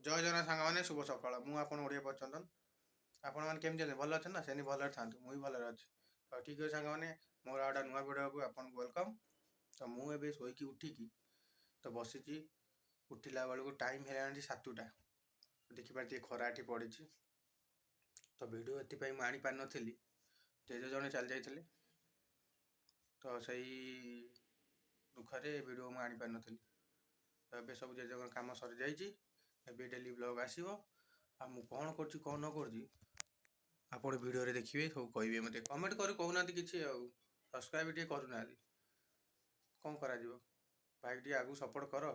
जय जना सांग मैंने शुभ सकाल मु आपन ओडिया पचंदन आपण मैंने केमती अच्छे भल अच्छे ना से भल था मुझे भल अच्छे तो ठीक है सांग मैंने मोर आटा नुआ वीडियो को आपन वेलकम। तो मुझे शोकी उठिकी तो बसी उठिला बेलू टाइम है 7टा देखिपारे खराटी पड़ी तो वीडियो ये आनी पार नी जेजे जड़े चली जाते तो सही दुखरे वीडियो मुझे आनी पार नी तो सब जेजे कम सरी जाइए डेली ब्लॉग आसो आ मु कौन कर कौन न कर आप वीडियो देखिए सब कहे मत कमेंट कर कहना कि सब्सक्राइब टे करूना कौन करा भाई टे आगू सपोर्ट कर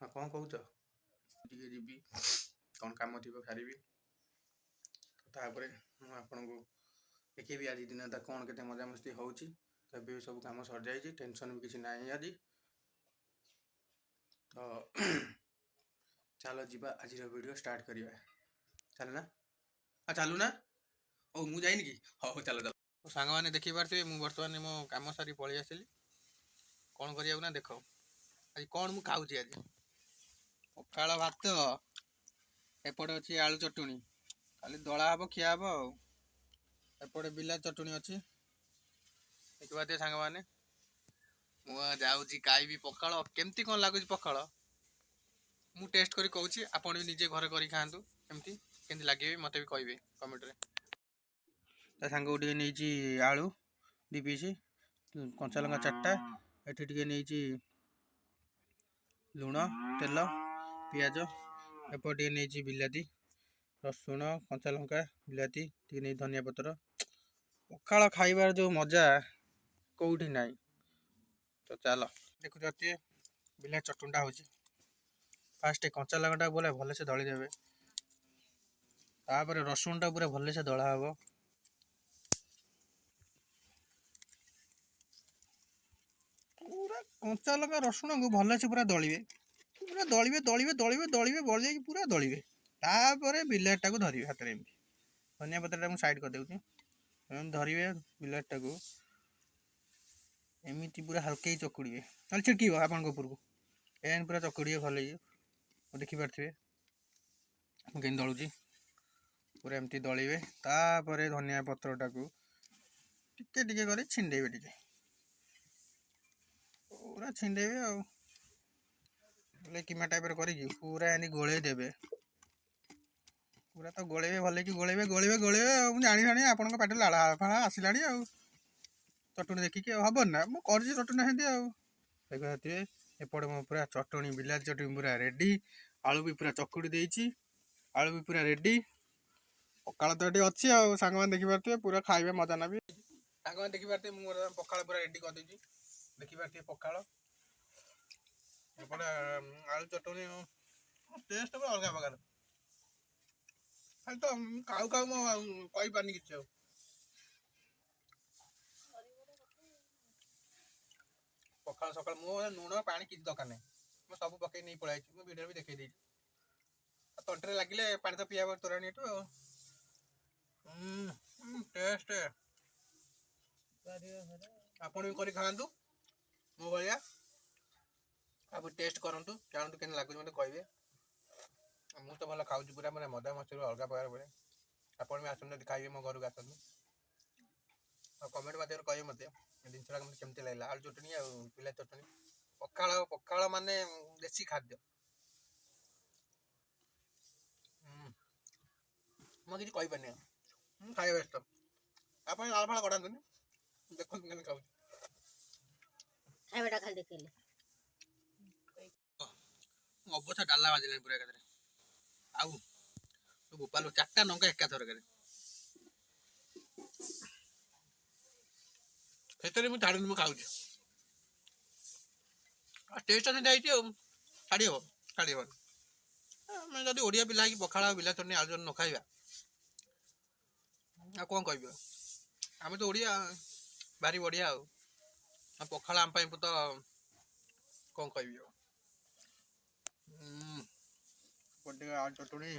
हाँ कौन कौच टे जी कौन कम थी सारी तापर आपन को देखिए आज दिन कौन के मजा मस्ती हो सब कम सर जाइए टेंशन भी किसी ना आज तो चलो जीवा आज वीडियो स्टार्ट करवा चल ना चलू ना ओ मु जाइनि कि हाँ चलो चलो तो सांग मैंने देखी पारे मुझे बर्तमान मो कम सारी पलि आसली कौन करना देख आज कौन मु खाऊँ आज पखाड़ भात एपटे अच्छी आलू चटुणी खाली दला हम खिया हम एपटे बिला चटुणी अच्छी देखा दिए सांग मैंने मुझे खाइबी पखाड़ केमती कौन लगुच पखाड़ मु टेस्ट करी कहूँ आपड़ भी निजे घर कर खातु एमती केमती लगे मत भी कहे कमेंट रे सांग गोटे नहीं आलू 2 पीस कंचा लंका 4टा एटी नहीं लुण तेल पियाज एपटे नहीं बिलाती रसुण कंचा लंका बिलाती नहीं धनिया पत्र पखाड़ खाइबार जो मजा कौटी ना तो चल देखुच बिला चटुनटा हो फास्ट कंचा लंका बोले भलसे दली देवे तापर रसुण टा पूरा भलसे दला हम पूरा कंचा लंका रसुण को भलसे पूरा दलिए दलिए दलिए दलिए दलिए बढ़ जाए पूरा दलिए तापर बिलाटा को धरिए हाथ में एमती धनिया पत्ता साइड कर दूसरी धरिए बिलाटा को एमती पूरा हल्के ही चकुड़िए ना छिड़क आपन ऊपर को एन पूरा चकुड़िए भल देखिपारे के दलुची पूरा एमती दलिए तापर धनिया पत्रटा को टिके टिके कर छिंडेबे टिके पूरा छिंडेबे आ किमा टाइप कर पूरा एनी गोले देवे पूरा तो गोलेबे भले कि गोलेबे गोलेबे गोलेबे जानी जानी आपण पाटे लाड़ा फाड़ा आसला चटुनी देखिए हम ना मुझे चटुनी सेमती देखिए एपटे मो पूरा चटुनी बिलाती चटुनी पूरा रेडी आलू भी पूरा चकुड़ी देती आलू भी पूरा रेडी पखाड़ तो ये अच्छी सांग मैंने देखिपारे पूरा खाइबे मजा ना भी सांग मैंने देखिपारे मुझे पखाड़ पूरा रेडी कर देती देखिपारे पखाड़ एपटे आलू चटुनी टेस्ट पूरा अलग प्रकार खाली तो खाऊ खाऊ मो कही पानी कि पखाड़ सकाल मो लुण पानी किसी दरकार नहीं मैं सब पकई नहीं पलाई वीडियो भी देखी तंटे लगिले पानी तो पिया तोराणी टेस्ट आपन भी कर खातु मो भाया आप टेस्ट करूँ जानतु के लगुच मत कहे मुझे तो भल खाऊँ पूरा मैंने मजा मस्ती अलग प्रकार पड़े आपड़ भी आसते खाइए मो घर को आसतु और कमेंट मध्य कहे मत जिनसा केमती लगे आलू चटनी आ पिला चटनी पखाड़ पखाड़ माने देसी खाद्य मैं किसी कही पानी खाଇବା ବ୍ୟସ୍ତ ଆପଣ ଲାଳ ଫାଳ କଢାନ୍ତୁନି ଦେଖନ୍ତୁ କେମିତି ଖାଉଛି ଖାଇବାଟା ଖାଲି ଦେଖେଇଲେ ଅବସ୍ଥା ଡାଲା ବାଜିଲାଣି ପୁରା ଏକାଥରେ ଆଉ ଗୋପାଲ 4ଟା ଲଙ୍କା ଏକା ଥରକରେ ସେଥିରେ ମୁଁ ଛାଡୁନି ମୁଁ ଖାଉଛି ଟେଷ୍ଟ ସେମିତି ହେଇଛି ଆଉ ଛାଡ଼ି ହବନି ଆମେ ଯଦି ଓଡ଼ିଆ ପିଲା ହେଇକି ପଖାଳ ବିଲା ଚଟଣି ଆଳୁ ଚଟଣି ନ ଖାଇବା ଆଉ କଣ କହିବି ଆମେ ତ ଓଡ଼ିଆ ଭାରି ବଢ଼ିଆ ଆଉ ପଖାଳ ଆମ ପାଇଁ ତ କଣ କହିବି ଆଉ ଗୋଟେ ଆଳୁ ଚଟଣି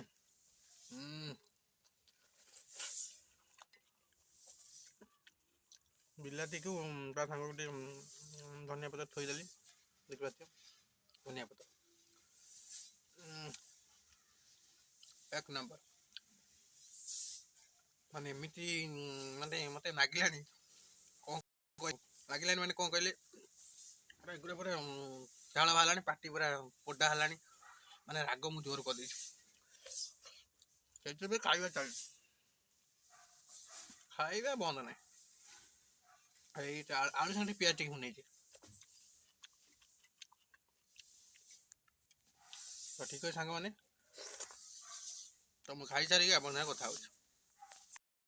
बिलाती को ता सांग गोटे धनिया पत्र थोईदेली देखिए धनिया पत्र एक नंबर माने एमती माने मते नागिलानी कौन नागिलानी माने कौन कहले पूरा एगुरे पूरा झाड़ बाहर पार्टी पूरा पोडा है माने राग मु जोर कर खाଇବା ଚାଲିଛି ଖାଇବା ବନ୍ଦ ନାହିଁ ଏଇଟା ଆଳୁ ସାଙ୍ଗେ ପିଆଜ ଟିକେ ନେଇଛି ତ ଠିକ ଅଛି ସାଙ୍ଗମାନେ ତ ମୁଁ ଖାଇସାରିକି ଆପଣଙ୍କ ସାଙ୍ଗେ କଥା ହଉଛି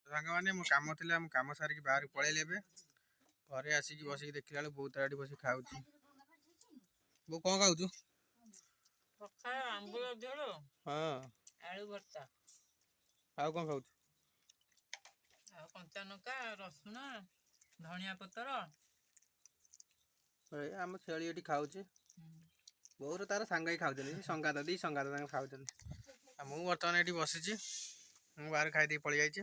ସାଙ୍ଗମାନେ ମୋ କାମ ଥିଲା ମୁଁ କାମ ସାରିକି ବାହାରକୁ ପଳେଇଲି ଏବେ ଘରେ ଆସିକି ବସିକି ଦେଖିଲା ବେଳକୁ ବହୁତ ଆଡେ ବସିକି ଖାଉଛି ବୋଉ କଣ ଖାଉଛୁ ପଖାଳ ଆମ୍ବୁଲ ଝୋଳ ହଁ ଆଳୁ ଭର୍ତ୍ତା ଆଉ କଣ ଖାଉଛୁ ଆଉ କଞ୍ଚା ଲଙ୍କା ରସୁଣ ଧନିଆ ପତ୍ର ଆମ ଛେଳି ଏଠି ଖାଉଛି ବୋଉର ତାର ସାଙ୍ଗ ହେଇ ଖାଉଛନ୍ତି ସଙ୍ଗାତ ଦି ସଙ୍ଗାତ ତାଙ୍କ ଖାଉଛନ୍ତି ଆଉ ମୁଁ ବର୍ତ୍ତମାନ ଏଠି ବସିଛି ମୁଁ ବାହାରେ ଖାଇଦେଇ ପଳେଇ ଯାଇଛି